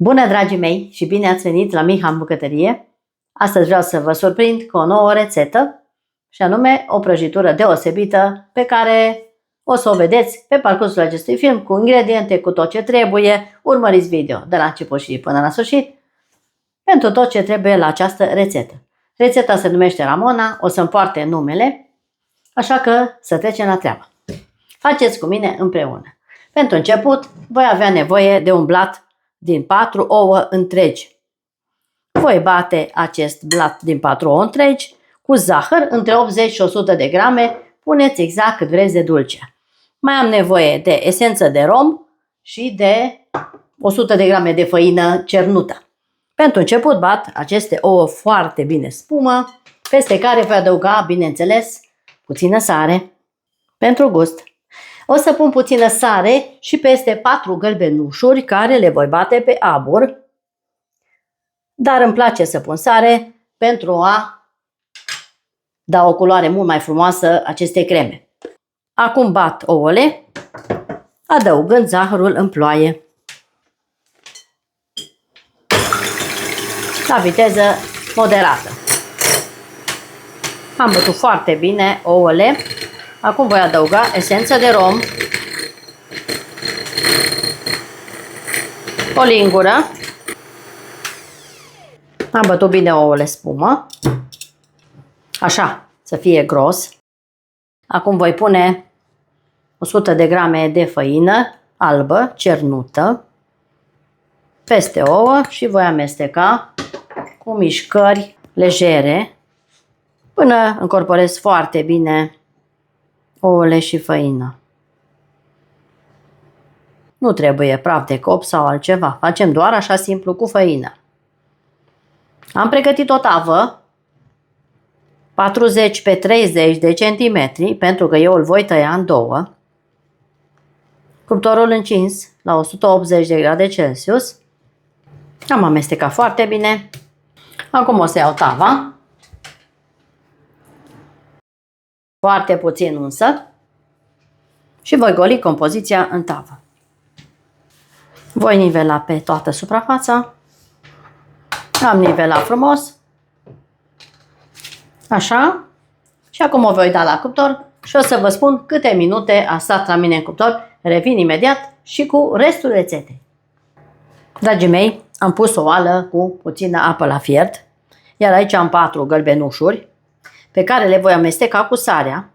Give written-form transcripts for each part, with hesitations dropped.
Bună, dragii mei, și bine ați venit la Miha în bucătărie! Astăzi vreau să vă surprind cu o nouă rețetă, și anume o prăjitură deosebită pe care o să o vedeți pe parcursul acestui film, cu ingrediente, cu tot ce trebuie. Urmăriți video de la început și până la sfârșit pentru tot ce trebuie la această rețetă. Rețeta se numește Ramona, o să-mi poarte numele, așa că să trecem la treabă. Faceți cu mine împreună. Pentru început, voi avea nevoie de un blat din 4 ouă întregi. Voi bate acest blat din 4 ouă întregi cu zahăr între 80 și 100 de grame. Puneți exact cât vreți de dulce. Mai am nevoie de esență de rom și de 100 de grame de făină cernută. Pentru început bat aceste ouă foarte bine spumă, peste care voi adăuga, bineînțeles, puțină sare pentru gust. O să pun puțină sare și peste 4 gălbenușuri care le voi bate pe abur, dar îmi place să pun sare pentru a da o culoare mult mai frumoasă acestei creme. Acum bat ouăle, adăugând zahărul în ploaie, la viteză moderată. Am bătut foarte bine ouăle. Acum voi adăuga esență de rom, o lingură. Am bătut bine ouăle spumă, așa, să fie gros. Acum voi pune 100 de grame de făină albă, cernută, peste ouă și voi amesteca cu mișcări legere până încorporez foarte bine ouăle și făină. Nu trebuie praf de cop sau altceva. Facem doar așa simplu cu făină. Am pregătit o tavă 40 pe 30 de centimetri, pentru că eu îl voi tăia în două. Cuptorul încins la 180 de grade Celsius. Am amestecat foarte bine. Acum o să iau tava. Foarte puțin unsă. Și voi goli compoziția în tavă. Voi nivela pe toată suprafața. Am nivelat frumos. Așa. Și acum o voi da la cuptor și o să vă spun câte minute a stat la mine în cuptor. Revin imediat și cu restul rețetei. Dragii mei, am pus o oală cu puțină apă la fiert. Iar aici am 4 gălbenușuri pe care le voi amesteca cu sarea.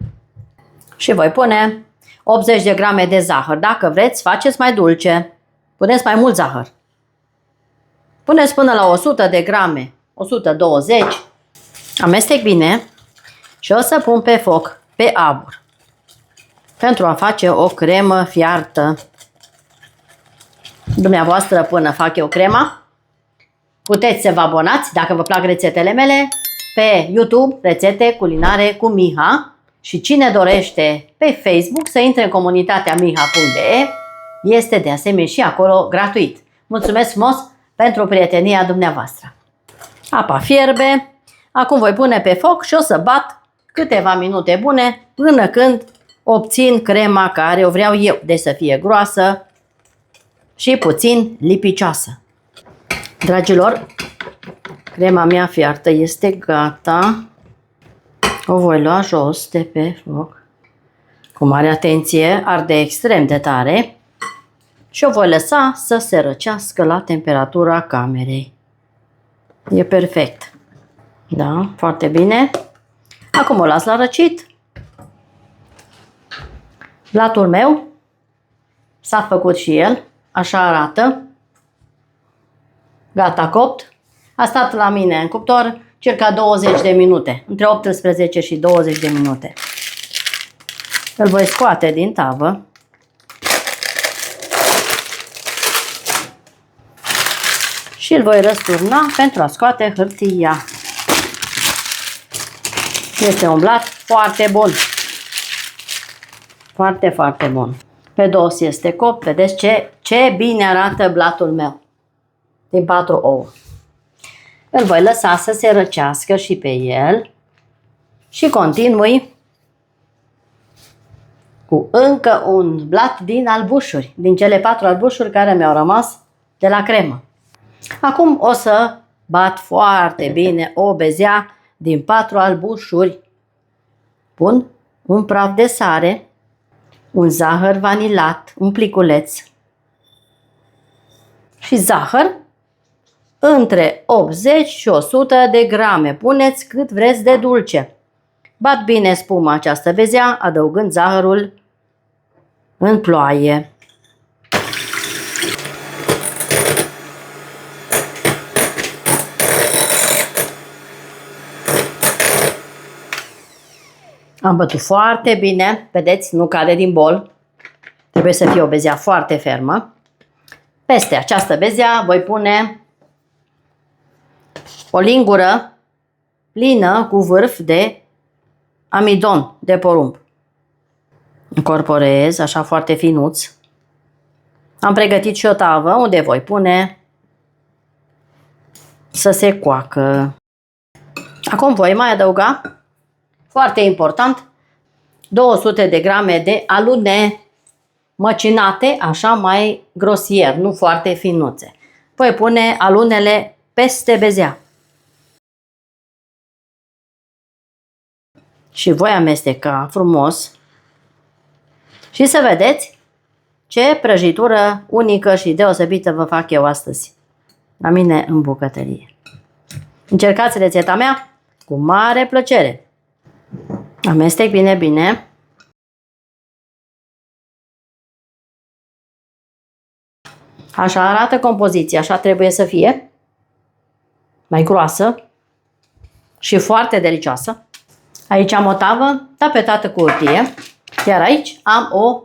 Și voi pune 80 de grame de zahăr. Dacă vreți, faceți mai dulce. Puneți mai mult zahăr. Puneți până la 100 de grame, 120. Amestec bine și o să pun pe foc, pe abur, pentru a face o cremă fiartă. Dumneavoastră, până fac eu crema, puteți să vă abonați, dacă vă plac rețetele mele, pe YouTube, rețete culinare cu Miha. Și cine dorește pe Facebook să intre în comunitatea miha.de, este de asemenea și acolo gratuit. Mulțumesc frumos pentru prietenia dumneavoastră. Apa fierbe. Acum voi pune pe foc și o să bat câteva minute bune până când obțin crema care o vreau eu. Deci să fie groasă și puțin lipicioasă. Dragilor, crema mea fiartă este gata. O voi lua jos de pe foc. Cu mare atenție, arde extrem de tare. Și o voi lăsa să se răcească la temperatura camerei. E perfect. Da, foarte bine. Acum o las la răcit. Blatul meu s-a făcut și el. Așa arată. Gata copt. A stat la mine în cuptor circa 20 de minute. Între 18 și 20 de minute. Îl voi scoate din tavă. Și îl voi răsturna pentru a scoate hârtia. Este un blat foarte bun. Foarte, foarte bun. Pe dos este copt. Vedeți ce bine arată blatul meu. Din 4 ouă. Îl voi lăsa să se răcească și pe el. Și continui cu încă un blat din albușuri. Din cele 4 albușuri care mi-au rămas de la cremă. Acum o să bat foarte bine o bezea din 4 albușuri. Pun un praf de sare, un zahăr vanilat, un pliculeț și zahăr între 80 și 100 de grame. Puneți cât vreți de dulce. Bat bine spuma această bezea, adăugând zahărul în ploaie. Am bătut foarte bine, vedeți, nu cade din bol. Trebuie să fie o bezea foarte fermă. Peste această bezea voi pune o lingură plină cu vârf de amidon de porumb. Încorporez așa foarte finuț. Am pregătit și o tavă unde voi pune să se coacă. Acum voi mai adăuga, foarte important, 200 de grame de alune măcinate, așa mai grosier, nu foarte finuțe. Voi pune alunele peste bezea. Și voi amesteca frumos și să vedeți ce prăjitură unică și deosebită vă fac eu astăzi la mine în bucătărie. Încercați rețeta mea cu mare plăcere. Amestec bine, bine. Așa arată compoziția, așa trebuie să fie. Mai groasă și foarte delicioasă. Aici am o tavă tapetată cu hârtie, iar aici am o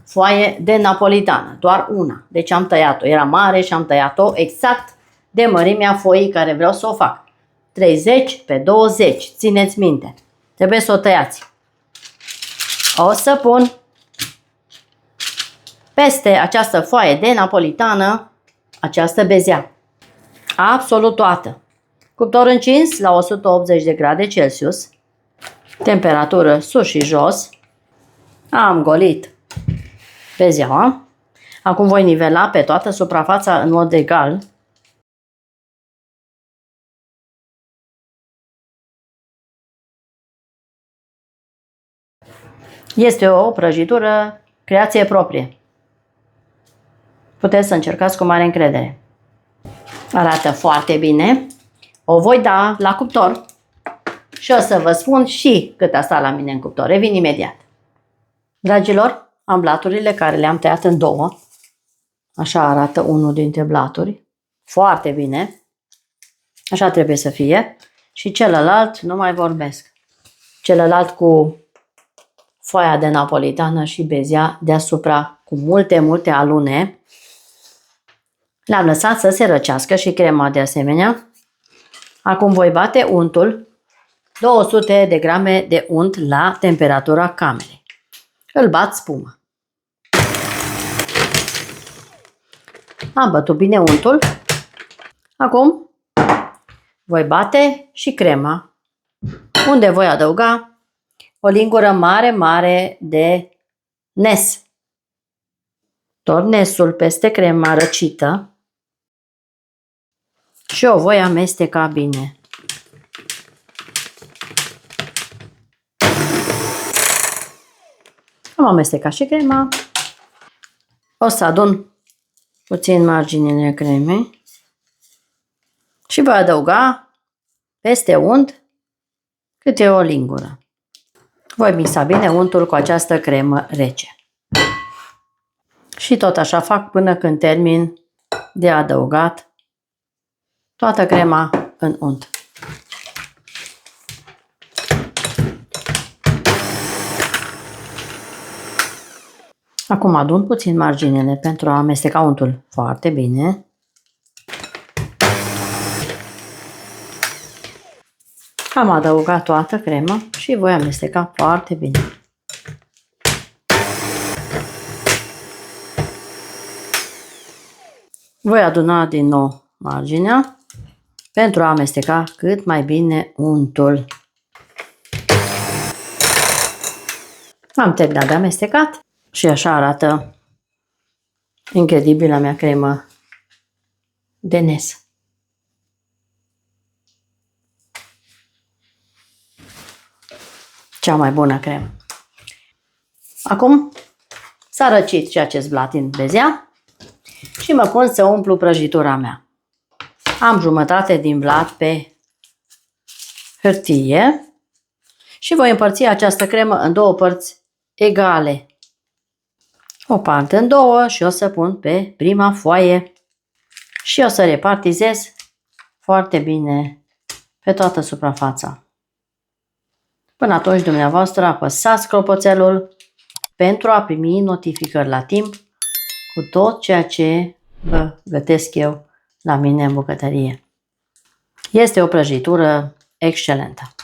foaie de napolitană, doar una. Deci am tăiat-o, era mare și am tăiat-o exact de mărimea foii care vreau să o fac. 30 pe 20, țineți minte. Trebuie să o tăiați. O să pun peste această foaie de napolitană această bezea. Absolut toată. Cuptor încins la 180 de grade Celsius. Temperatură sus și jos. Am golit bezeaua. Acum voi nivela pe toată suprafața în mod egal. Este o prăjitură creație proprie. Puteți să încercați cu mare încredere. Arată foarte bine. O voi da la cuptor și o să vă spun și cât a stat la mine în cuptor. Revin imediat. Dragilor, am blaturile care le-am tăiat în două. Așa arată unul dintre blaturi. Foarte bine. Așa trebuie să fie. Și celălalt nu mai vorbesc. Celălalt cu foaia de napolitană și bezea deasupra cu multe alune. Le-am lăsat să se răcească și crema de asemenea. Acum voi bate untul, 200 de grame de unt la temperatura camerei. Îl bat spumă. Am bătut bine untul. Acum voi bate și crema, unde voi adăuga o lingură mare de nes. Torn nesul peste crema răcită și o voi amesteca bine. Am amestecat și crema. O să adun puțin marginile cremei și voi adăuga peste unt câte o lingură. Voi mixa bine untul cu această cremă rece. Și tot așa fac până când termin de adăugat toată crema în unt. Acum adun puțin marginile pentru a amesteca untul foarte bine. Am adăugat toată crema și voi amesteca foarte bine. Voi aduna din nou marginea pentru a amesteca cât mai bine untul. Am terminat de amestecat și așa arată incredibila mea cremă Denes. Cea mai bună cremă. Acum s-a răcit și acest blat în bezea și mă pun să umplu prăjitura mea. Am jumătate din blat pe hârtie și voi împărți această cremă în două părți egale. O parte în două și o să pun pe prima foaie și o să repartizez foarte bine pe toată suprafața. Până atunci, dumneavoastră apăsați clopoțelul pentru a primi notificări la timp cu tot ceea ce vă gătesc eu la mine în bucătărie. Este o prăjitură excelentă.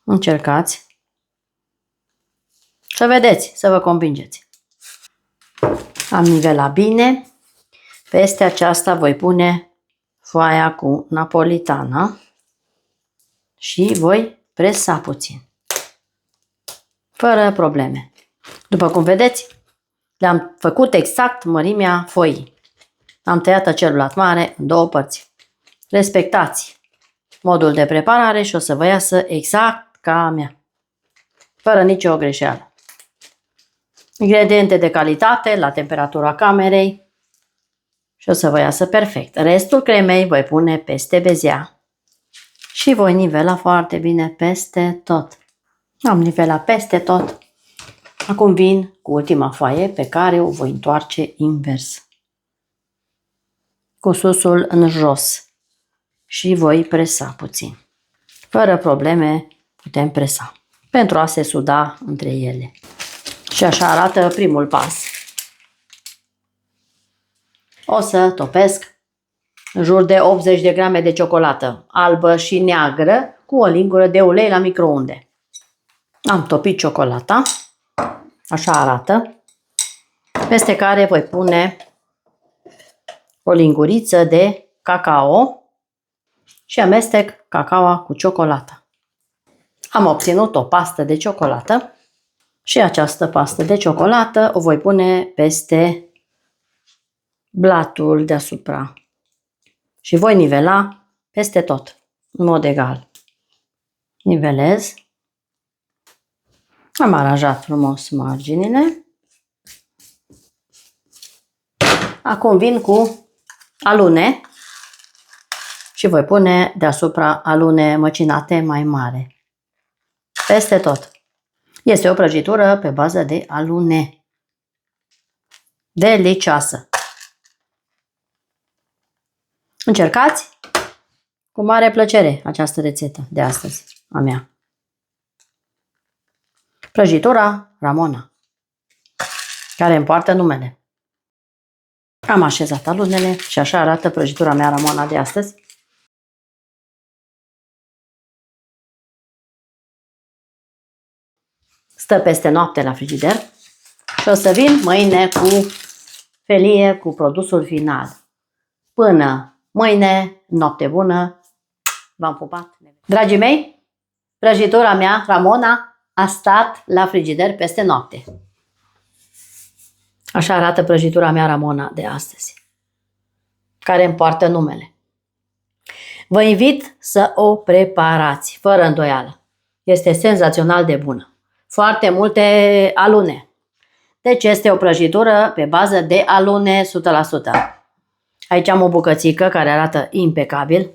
Încercați să vedeți, să vă convingeți. Am nivelat bine. Peste aceasta voi pune foaia cu napolitana și voi presa puțin. Fără probleme. După cum vedeți, le-am făcut exact mărimea foii. Am tăiat acel blat mare în două părți. Respectați modul de preparare și o să vă iasă exact ca a mea. Fără nicio greșeală. Ingrediente de calitate la temperatura camerei și o să vă iasă perfect. Restul cremei voi pune peste bezea și voi nivela foarte bine peste tot. Am nivelat peste tot. Acum vin cu ultima foaie pe care o voi întoarce invers. Cu susul în jos și voi presa puțin. Fără probleme putem presa pentru a se suda între ele. Și așa arată primul pas. O să topesc în jur de 80 de grame de ciocolată albă și neagră cu o lingură de ulei la microunde. Am topit ciocolata, așa arată, peste care voi pune o linguriță de cacao și amestec cacaoa cu ciocolata. Am obținut o pastă de ciocolată și această pastă de ciocolată o voi pune peste blatul deasupra și voi nivela peste tot, în mod egal. Nivelez. Am aranjat frumos marginile. Acum vin cu alune și voi pune deasupra alune măcinate mai mare. Peste tot. Este o prăjitură pe bază de alune. Delicioasă. Încercați cu mare plăcere această rețetă de astăzi a mea. Prăjitura Ramona, care îmi poartă numele. Am așezat alunele și așa arată prăjitura mea Ramona de astăzi. Stă peste noapte la frigider și o să vin mâine cu felie cu produsul final. Până mâine, noapte bună, v-am pupat. Dragii mei, prăjitura mea Ramona a stat la frigider peste noapte. Așa arată prăjitura mea Ramona de astăzi, care îmi poartă numele. Vă invit să o preparați, fără îndoială. Este senzațional de bună. Foarte multe alune. Deci este o prăjitură pe bază de alune 100%. Aici am o bucățică care arată impecabil.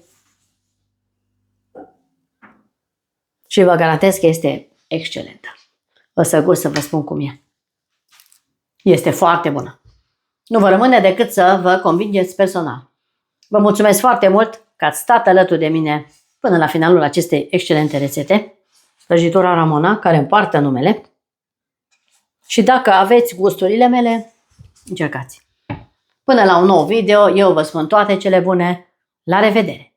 Și vă garantez că este excelentă. O să gust să vă spun cum e. Este foarte bună. Nu vă rămâne decât să vă convingeți personal. Vă mulțumesc foarte mult că ați stat alături de mine până la finalul acestei excelente rețete. Prăjitura Ramona, care îmi poartă numele. Și dacă aveți gusturile mele, încercați. Până la un nou video, eu vă spun toate cele bune. La revedere!